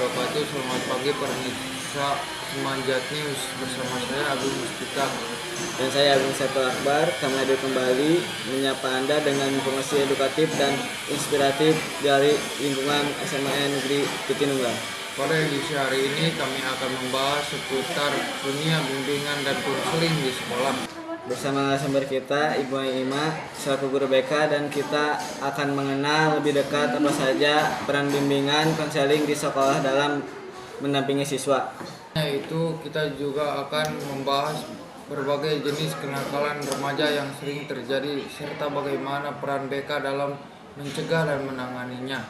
wabarakatuh. Selamat pagi pemirsa Semanjat News, bersama saya Agung Mustika dan saya Agung Saiful Akbar. Kami hadir kembali menyapa Anda dengan informasi edukatif dan inspiratif dari lingkungan SMA Negeri Jatinunggal. Pada edisi hari ini kami akan membahas seputar dunia bimbingan dan konseling di sekolah. Bersama sumber kita, Ibu Ima, selaku guru BK, dan kita akan mengenal lebih dekat apa saja peran bimbingan konseling di sekolah dalam mendampingi siswa. Yaitu kita juga akan membahas berbagai jenis kenakalan remaja yang sering terjadi serta bagaimana peran BK dalam mencegah dan menanganinya.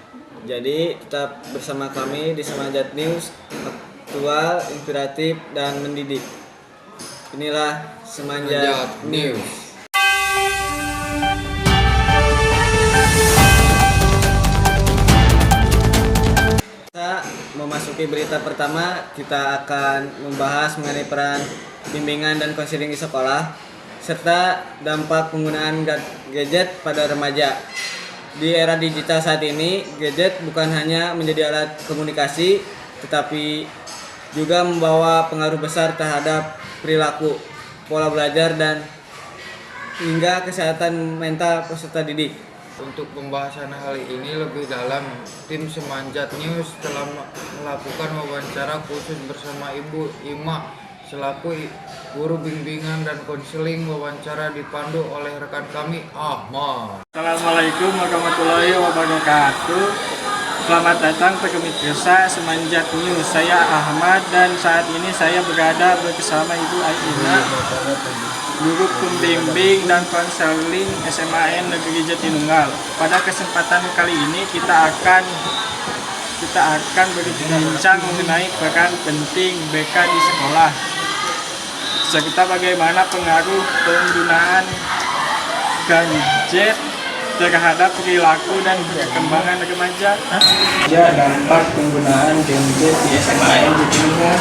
Jadi tetap bersama kami di Semanjat News, aktual, inspiratif, dan mendidik. Inilah Semanjat News. Kita memasuki berita pertama, kita akan membahas mengenai peran bimbingan dan konseling di sekolah serta dampak penggunaan gadget pada remaja. Di era digital saat ini, gadget bukan hanya menjadi alat komunikasi, tetapi juga membawa pengaruh besar terhadap perilaku, pola belajar, dan hingga kesehatan mental peserta didik. Untuk pembahasan hal ini lebih dalam, tim Semanjat News telah melakukan wawancara khusus bersama Ibu Ima selaku guru bimbingan dan konseling. Wawancara dipandu oleh rekan kami Ahmad. Assalamualaikum warahmatullahi wabarakatuh. Selamat datang pemirsa Semanjat News. Saya Ahmad dan saat ini saya berada bersama Ibu Aina, guru pembimbing dan konseling SMA Negeri Jatinunggal. Pada kesempatan kali ini kita akan berbincang mengenai peran penting BK di sekolah, serta bagaimana pengaruh penggunaan gadget terhadap perilaku dan perkembangan remaja. Dampak penggunaan gadget di SMA Jatinunggal.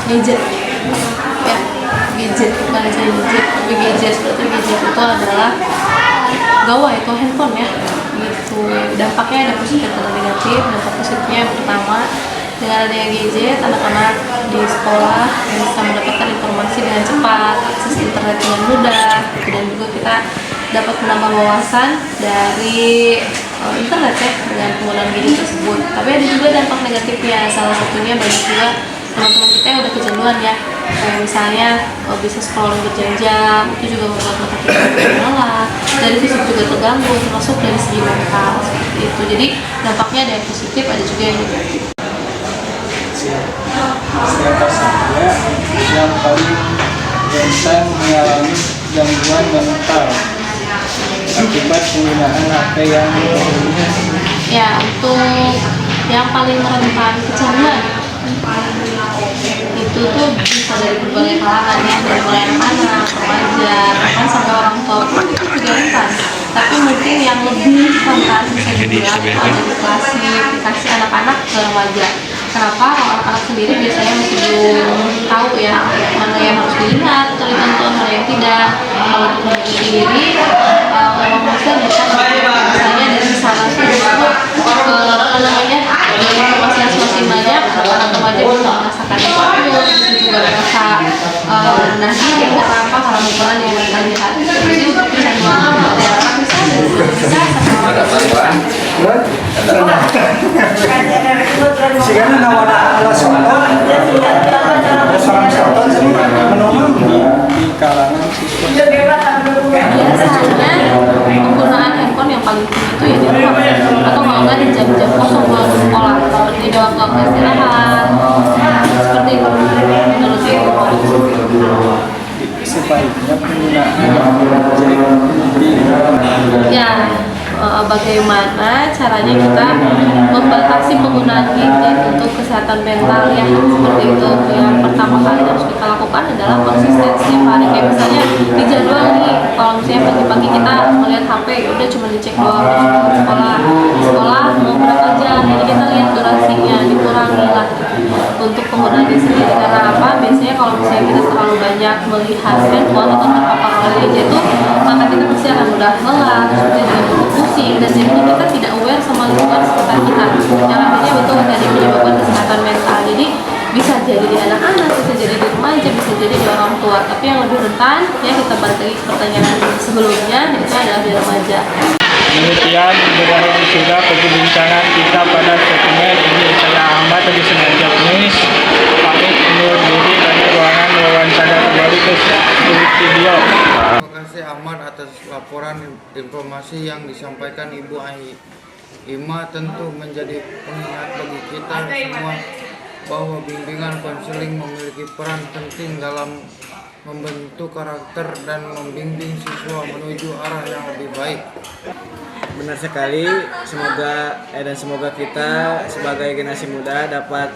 Gadget, ya, gadget bukan saja gadget, tapi gadget seperti gadget itu adalah gawai atau handphone ya. Gitu. Dampaknya ada positif dan negatif. Dampak positifnya yang pertama, dengan adanya gadget, anak-anak di sekolah bisa mendapatkan informasi dengan cepat, akses internet dengan mudah, dan juga kita dapat menambah wawasan dari internet ya dengan penggunaan gadget tersebut. Tapi ada juga dampak negatifnya, salah satunya banyak juga teman-teman kita yang udah kecanduan ya, kayak misalnya bisa scrolling berjam-jam, itu juga membuat mata kita lelah, dari fisik juga terganggu, termasuk dari segi mental seperti itu. Jadi dampaknya ada yang positif, ada juga yang negatif. Siapa saja yang paling rentan mengalami gangguan mental akibat penggunaan HP yang berlebihan? Ya, untuk yang paling rentan kecanduan itu tuh bisa dari berbagai kalangan ya, dari mulai anak-anak, remaja, bahkan sampai orang tua pun itu juga rentan. Tapi mungkin yang lebih rentan bisa dibilang ada klasifikasi anak-anak ke remaja. Kenapa? Kalau anak-anak sendiri biasanya masih belum tahu ya mana yang harus dilihat atau ditonton, mana yang tidak. Kalau untuk remaja sendiri, memang bisa misalnya dari salah satu dari informasi yang semakin banyak, anak-anak remaja bisa merasakan insecure, juga merasa rendah diri karena apa? Karena ukuran yang mereka lihat. Jadi untuk kecanduan dari anak bisa sampai orang dewasa. Sekarang nawana ala soto, restoran soto di kalangan siswa. Biasanya penggunaan handphone yang paling tinggi itu ya di rumah atau kalau nggak di jam-jam kosong buat sekolah, seperti di waktu istirahat, seperti itu. Menurut saya Sebaiknya penggunaan ya, bagaimana caranya kita membatasi penggunaan gadget untuk kesehatan mental ya, seperti itu. Yang pertama kali harus kita lakukan adalah konsistensi hari. Kayak misalnya di jadwal nih, kalau misalnya pagi-pagi kita melihat HP, udah cuma dicek doang terus sekolah mau berapa jam, jadi kita lihat durasinya, dikurangi lah untuk penggunaan sendiri. Karena apa? Biasanya kalau misalnya kita terlalu banyak melihat handphone atau terpapar oleh gadget itu, maka kita pasti akan mudah lelah, terus juga mudah pusing, dan jadinya kita tidak aware sama lingkungan sekitar kita, yang akhirnya betul tadi menyebabkan kesehatan mental pertanyaan sebelumnya itu adalah di remaja. Demikian berakhir sudah perbincangan kita pada segmen ini. Saya Ahmad dari Semanjat News pamit undur diri dari ruangan wawancara kembali ke studio. Terima kasih Ahmad atas laporan informasi yang disampaikan Ibu Ima. Tentu menjadi pengingat bagi kita semua bahwa bimbingan konseling memiliki peran penting dalam membentuk karakter dan membimbing siswa menuju arah yang lebih baik. Benar sekali, semoga kita sebagai generasi muda dapat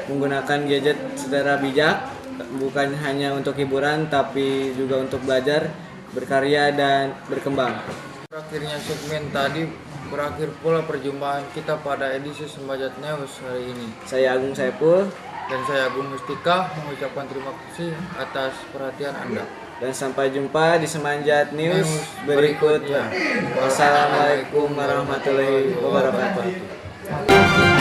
menggunakan gadget secara bijak, bukan hanya untuk hiburan tapi juga untuk belajar, berkarya dan berkembang. Berakhirnya segmen tadi, berakhir pula perjumpaan kita pada edisi Semanjat News hari ini. Saya Agung Saipul Dan saya Agung Mustika mengucapkan terima kasih atas perhatian Anda. dan sampai jumpa di Semanjat News berikutnya. Wassalamualaikum warahmatullahi wabarakatuh.